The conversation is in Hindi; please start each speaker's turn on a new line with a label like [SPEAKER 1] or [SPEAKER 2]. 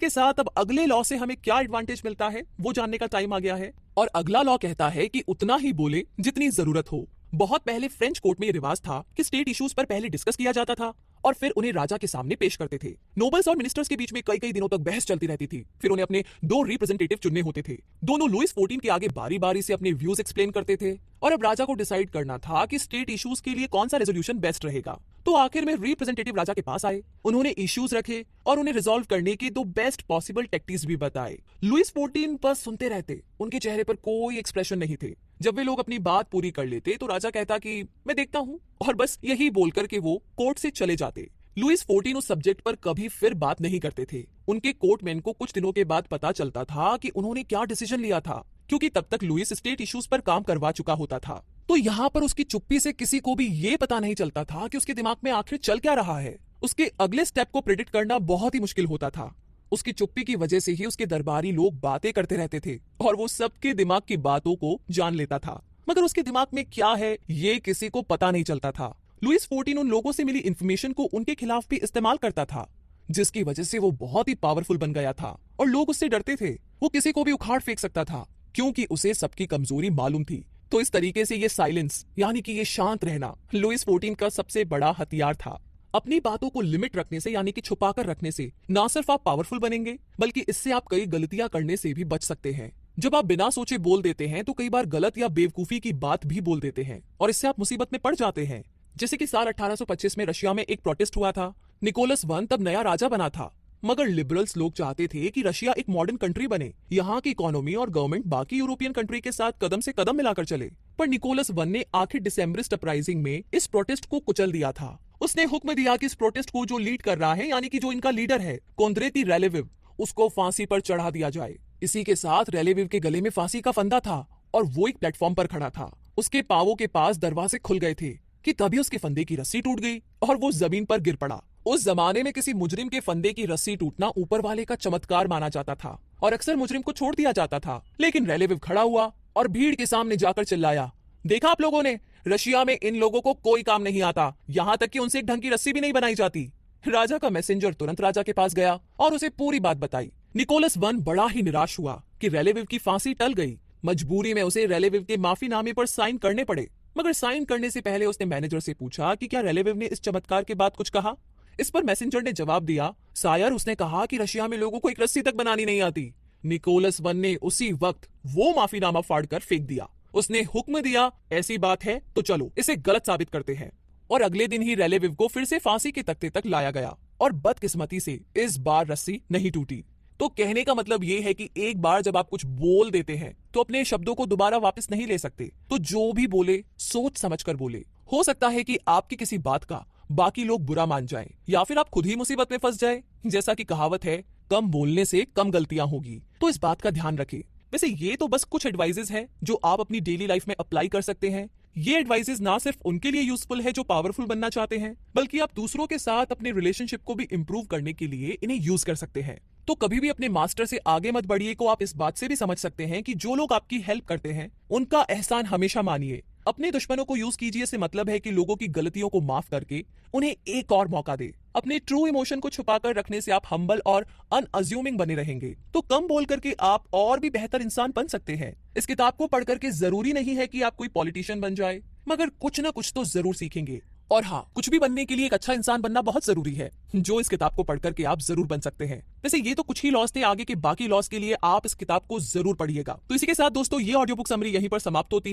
[SPEAKER 1] के साथ अब अगले लॉ से हमें क्या एडवांटेज मिलता है वो जानने का टाइम आ गया है। और अगला लॉ कहता है कि उतना ही बोले जितनी जरूरत हो। बहुत पहले फ्रेंच कोर्ट में ये रिवाज था कि स्टेट इश्यूज पर पहले डिस्कस किया जाता था और फिर उन्हें राजा के सामने पेश करते थे। नोबल्स और मिनिस्टर्स के बीच में कई कई दिनों तक बहस चलती रहती थी। फिर उन्हें अपने 2 रिप्रेजेंटेटिव चुनने होते थे। दोनों लुइस 14 के आगे बारी बारी से अपने व्यूज एक्सप्लेन करते थे और अब राजा को डिसाइड करना था कि स्टेट इश्यूज के लिए कौन सा रेजोल्यूशन बेस्ट रहेगा। तो आखिर में रिप्रेजेंटेटिव राजा के पास आए, उन्होंने इश्यूज रखे और उन्हें रिजॉल्व करने के 2 बेस्ट पॉसिबल टेक्टिक्स भी बताए। लुइस 14 बस सुनते रहते, उनके चेहरे पर कोई एक्सप्रेशन नहीं थे। जब वे लोग अपनी बात पूरी कर लेते तो राजा कहता कि मैं देखता हूं, और बस यही बोलकर के वो कोर्ट से चले जाते। लुइस 14 उस सब्जेक्ट पर कभी फिर बात नहीं करते थे। उनके कोर्टमैन को कुछ दिनों के बाद पता चलता था कि उन्होंने क्या डिसीजन लिया था, क्योंकि तब तक लुइस स्टेट इश्यूज पर काम करवा चुका होता था। तो यहाँ पर उसकी चुप्पी से किसी को भी ये पता नहीं चलता था कि उसके दिमाग में आखिर चल क्या रहा है। उसके अगले स्टेप को प्रेडिक्ट करना बहुत ही मुश्किल होता था। उसकी चुप्पी की वजह से ही उसके दरबारी लोग बातें करते रहते थे और वो सबके दिमाग की बातों को जान लेता था, मगर उसके दिमाग में क्या है ये किसी को पता नहीं चलता था। लुइस 14 उन लोगों से मिली इंफॉर्मेशन को उनके खिलाफ भी इस्तेमाल करता था, जिसकी वजह से वो बहुत ही पावरफुल बन गया था और लोग उससे डरते थे। वो किसी को भी उखाड़ फेंक सकता था क्योंकि उसे सबकी कमजोरी मालूम थी। तो इस तरीके से ये साइलेंस यानी कि ये शांत रहना लुइस 14 का सबसे बड़ा हथियार था। अपनी बातों को लिमिट रखने से यानी कि छुपाकर रखने से ना सिर्फ आप पावरफुल बनेंगे बल्कि इससे आप कई गलतियां करने से भी बच सकते हैं। जब आप बिना सोचे बोल देते हैं तो कई बार गलत या बेवकूफी की बात भी बोल देते हैं और इससे आप मुसीबत में पड़ जाते हैं। जैसे कि साल 1825 में रशिया में एक प्रोटेस्ट हुआ था। निकोलस I तब नया राजा बना था, मगर लिबरल्स लोग चाहते थे कि रशिया एक मॉडर्न कंट्री बने, यहाँ की इकोनॉमी और गवर्नमेंट बाकी यूरोपियन कंट्री के साथ कदम से कदम मिलाकर चले। पर निकोलस I ने आखिर दिसंबरिस्ट अपराइजिंग में इस प्रोटेस्ट को कुचल दिया था। उसने हुक्म दिया कि इस प्रोटेस्ट को जो लीड कर रहा है यानी कि जो इनका लीडर है कोंद्रेती रेलेविव, उसको फांसी पर चढ़ा दिया जाए। इसी के साथ रेलेविव के गले में फांसी का फंदा था और वो एक प्लेटफॉर्म पर खड़ा था। उसके पांवों के पास दरवाजे खुल गए थे कि तभी उसके फंदे की रस्सी टूट गई और वो जमीन पर गिर पड़ा। उस जमाने में किसी मुजरिम के फंदे की रस्सी टूटना ऊपर वाले का चमत्कार माना जाता था और अक्सर मुजरिम को छोड़ दिया जाता था। लेकिन रेलेविव खड़ा हुआ और भीड़ के सामने जाकर चिल्लाया, देखा आप लोगों ने, रशिया में इन लोगों को कोई काम नहीं आता, यहाँ तक कि उनसे एक ढंग की रस्सी भी नहीं बनाई जाती। राजा का मैसेंजर तुरंत राजा के पास गया और उसे पूरी बात बताई। निकोलस I बड़ा ही निराश हुआ कि रेलेविव की फांसी टल गई। मजबूरी में उसे रेलेविव के माफीनामे पर साइन करने पड़े, मगर साइन करने से पहले उसने मैनेजर से पूछा कि क्या रेलेविव ने इस चमत्कार के बाद कुछ कहा। इस पर मैसेंजर ने जवाब दिया, सायर, उसने कहा कि रशिया में लोगों को एक रस्सी तक बनानी नहीं आती। निकोलस I ने उसी वक्त वो माफीनामा फाड़कर फेंक दिया। उसने हुक्म दिया, ऐसी बात है तो चलो इसे गलत साबित करते हैं। और अगले दिन ही रेलेविव को फिर से फांसी के तख्ते तक लाया गया और बदकिस्मती से इस बार रस्सी नहीं टूटी। तो कहने का मतलब ये है कि एक बार जब आप कुछ बोल देते हैं तो अपने शब्दों को दोबारा वापस नहीं ले सकते। तो जो भी बोले सोच समझकर बोले। हो सकता है कि आपकी किसी बात का बाकी लोग बुरा मान जाएं या फिर आप खुद ही मुसीबत में फंस जाए। जैसा कि कहावत है, कम बोलने से कम गलतियां होगी, तो इस बात का ध्यान रखें। वैसे ये तो बस कुछ एडवाइजेस हैं जो आप अपनी डेली लाइफ में अप्लाई कर सकते हैं। ये एडवाइजेस ना सिर्फ उनके लिए यूजफुल है जो पावरफुल बनना चाहते हैं, बल्कि आप दूसरों के साथ अपने रिलेशनशिप को भी इंप्रूव करने के लिए इन्हें यूज कर सकते हैं। तो कभी भी अपने मास्टर से आगे मत बढ़िए को आप इस बात से भी समझ सकते हैं कि जो लोग आपकी हेल्प करते हैं उनका एहसान हमेशा मानिए। अपने दुश्मनों को यूज कीजिए से मतलब है कि लोगों की गलतियों को माफ करके उन्हें एक और मौका दे। अपने ट्रू इमोशन को छुपाकर रखने से आप हम्बल और अनअज्यूमिंग बने रहेंगे, तो कम बोल करके आप और भी बेहतर इंसान बन सकते हैं। इस किताब को पढ़ करके जरूरी नहीं है कि आप कोई पॉलिटिशियन बन जाए, मगर कुछ ना कुछ तो जरूर सीखेंगे। और हाँ, कुछ भी बनने के लिए एक अच्छा इंसान बनना बहुत जरूरी है, जो इस किताब को पढ़ करके आप जरूर बन सकते हैं। वैसे ये तो कुछ ही लॉस थे, आगे के बाकी लॉस के लिए आप इस किताब को जरूर पढ़िएगा। तो इसी के साथ दोस्तों ये ऑडियो बुक समरी यहीं पर समाप्त होती है।